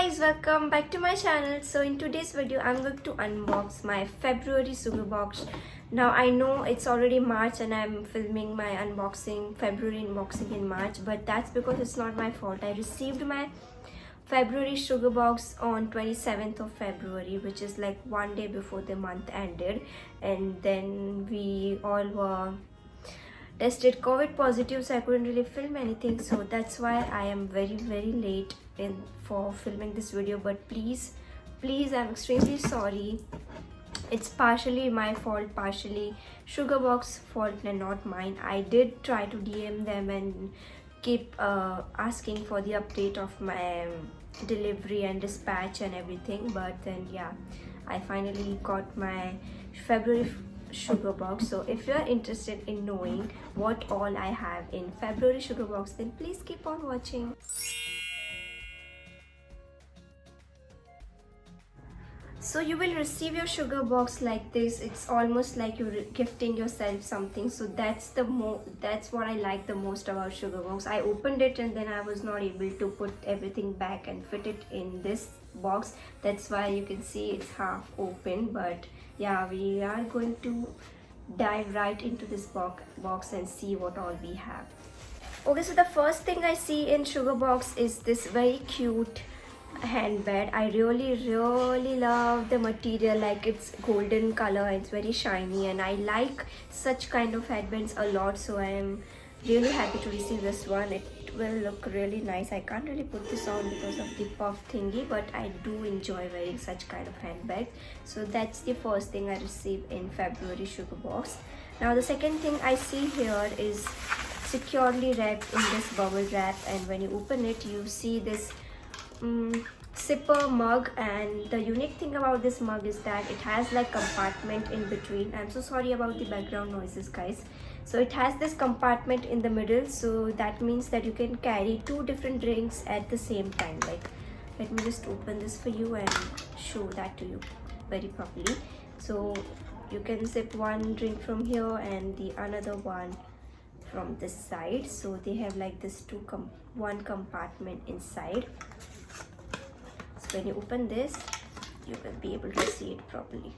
guys, welcome back to my channel. So in today's video I'm going to unbox my February Sugarbox. Now I know it's already March and I'm filming my February unboxing in March, but that's because it's not my fault. I received my February Sugarbox on 27th of February, which is like one day before the month ended, and then we all were tested COVID positive, so I couldn't really film anything. So that's why I am very late for filming this video. But please, I'm extremely sorry. It's partially my fault, partially Sugarbox fault and not mine. I did try to DM them and keep asking for the update of my delivery and dispatch and everything, but then yeah, I finally got my February Sugarbox. So if you are interested in knowing what all I have in February Sugarbox, then please keep on watching. So you will receive your sugar box like this. It's almost like you're gifting yourself something. So that's what I like the most about sugar box. I opened it and then I was not able to put everything back and fit it in this box. That's why you can see it's half open. But yeah, we are going to dive right into this box and see what all we have. Okay, so the first thing I see in sugar box is this very cute handbag. I really love the material, like it's golden color, it's very shiny, and I like such kind of headbands a lot, so I am really happy to receive this one. It will look really nice. I can't really put this on because of the puff thingy, but I do enjoy wearing such kind of handbag. So that's the first thing I received in February sugar box. Now the second thing I see here is securely wrapped in this bubble wrap, and when you open it you see this sipper mug. And the unique thing about this mug is that it has like compartment in between. I'm so sorry about the background noises, guys. So it has this compartment in the middle, so that means that you can carry two different drinks at the same time. Like, let me just open this for you and show that to you very properly. So you can sip one drink from here and the another one from this side. So they have like this one compartment inside. When you open this, you will be able to see it properly.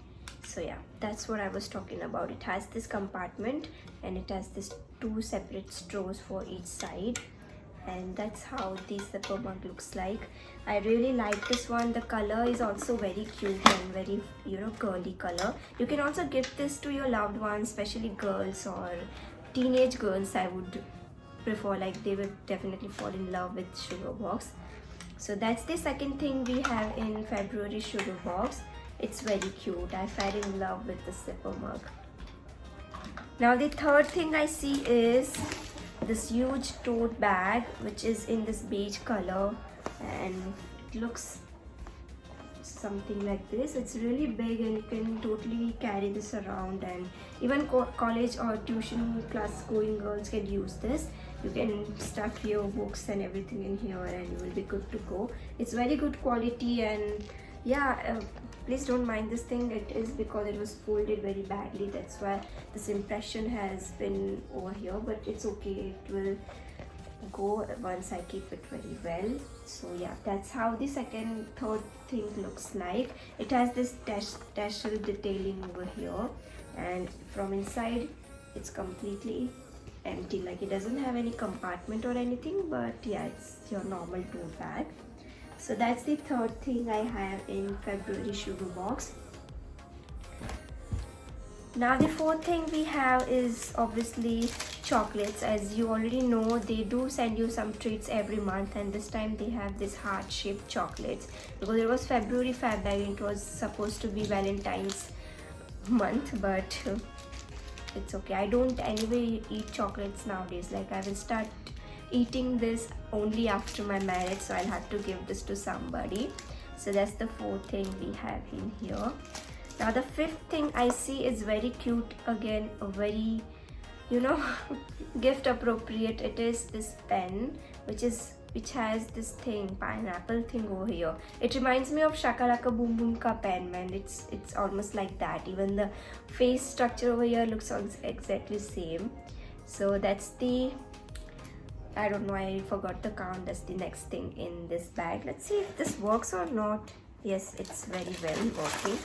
So yeah, that's what I was talking about. It has this compartment and it has this two separate straws for each side, and that's how the zipper mug looks like. I really like this one. The color is also very cute and very, girly color. You can also gift this to your loved ones, especially girls or teenage girls. I would prefer, like, they would definitely fall in love with Sugarbox. So that's the second thing we have in February Sugarbox. It's very cute. I fell in love with the zipper mug. Now the third thing I see is this huge tote bag, which is in this beige color, and it looks something like this. It's really big and you can totally carry this around, and even college or tuition class going girls can use this. You can stuff your books and everything in here and you will be good to go. It's very good quality, and yeah, please don't mind this thing. It is because it was folded very badly, that's why this impression has been over here, but it's okay. It will go once I keep it very well. So yeah, that's how the third thing looks like. It has this tassel detailing over here, and from inside it's completely empty, like it doesn't have any compartment or anything, but yeah, it's your normal tote bag. So that's the third thing I have in February Sugarbox. Now the fourth thing we have is obviously chocolates. As you already know, they do send you some treats every month, and this time they have this heart-shaped chocolates because it was February Feb bag. It was supposed to be Valentine's month, but it's okay. I don't anyway eat chocolates nowadays. Like, I will start eating this only after my marriage, so I'll have to give this to somebody. So that's the fourth thing we have in here. Now the fifth thing I see is very cute. Again, a very, gift appropriate. It is this pen, which has this pineapple thing over here. It reminds me of Shakalaka Boom Boom ka pen, man. It's almost like that. Even the face structure over here looks exactly same. So that's the I don't know, I forgot the count. That's the next thing in this bag. Let's see if this works or not. Yes, it's very well working.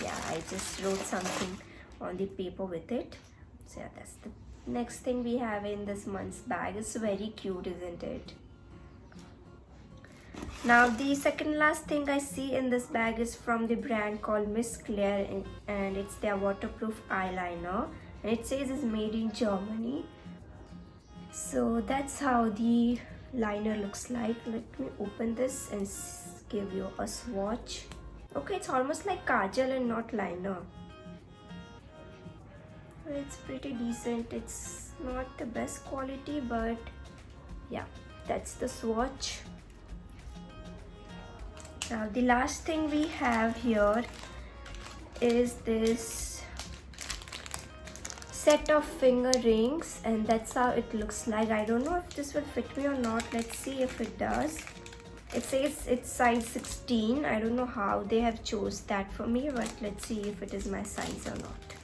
Yeah, I just wrote something on the paper with it. So yeah, that's the next thing we have in this month's bag. It's very cute, isn't it? Now the second last thing I see in this bag is from the brand called Miss Claire, and it's their waterproof eyeliner, and it says it's made in Germany. So that's how the liner looks like. Let me open this and give you a swatch. Okay, it's almost like kajal and not liner. It's pretty decent. It's not the best quality, but yeah, that's the swatch. Now the last thing we have here is this set of finger rings, and that's how it looks like. I don't know if this will fit me or not. Let's see if it does. It says it's size 16. I don't know how they have chose that for me, but let's see if it is my size or not.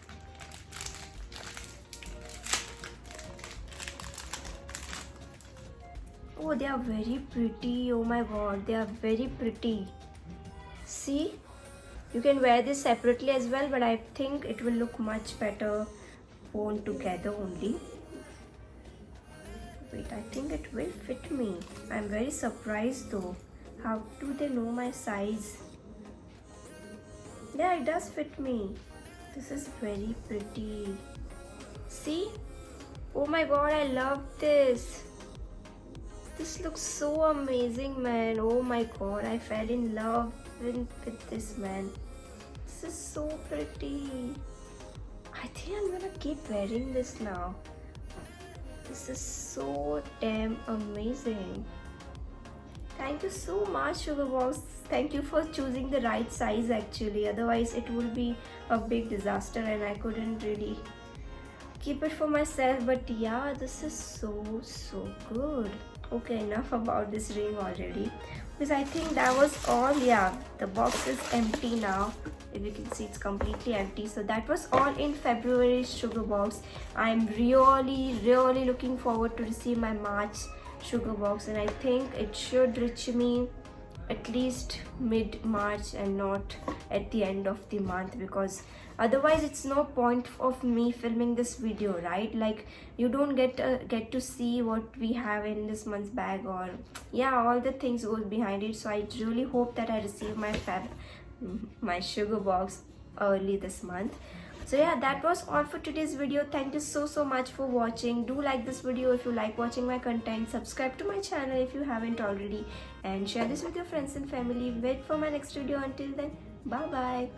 Oh, they are very pretty. Oh my god, they are very pretty. See, you can wear this separately as well, but I think it will look much better worn together only. Wait, I think it will fit me. I'm very surprised though. How do they know my size? Yeah, it does fit me. This is very pretty. See? Oh my god, I love this. This looks so amazing, man. Oh my god, I fell in love with this, man. This is so pretty. I think I'm gonna keep wearing this now. This is so damn amazing. Thank you so much, Sugarbox. Thank you for choosing the right size actually. Otherwise, it would be a big disaster and I couldn't really keep it for myself. But yeah, this is so good. Okay, enough about this ring already, because I think that was all. Yeah, the box is empty now. If you can see, it's completely empty. So that was all in February's Sugarbox. I'm really looking forward to receive my March Sugarbox, and I think it should reach me at least mid-March and not at the end of the month, because otherwise it's no point of me filming this video, right? Like, you don't get to see what we have in this month's bag, or yeah, all the things goes behind it. So I really hope that I receive my Sugarbox early this month. So yeah, that was all for today's video. Thank you so much for watching. Do like this video if you like watching my content. Subscribe to my channel if you haven't already, and share this with your friends and family. Wait for my next video. Until then, bye bye.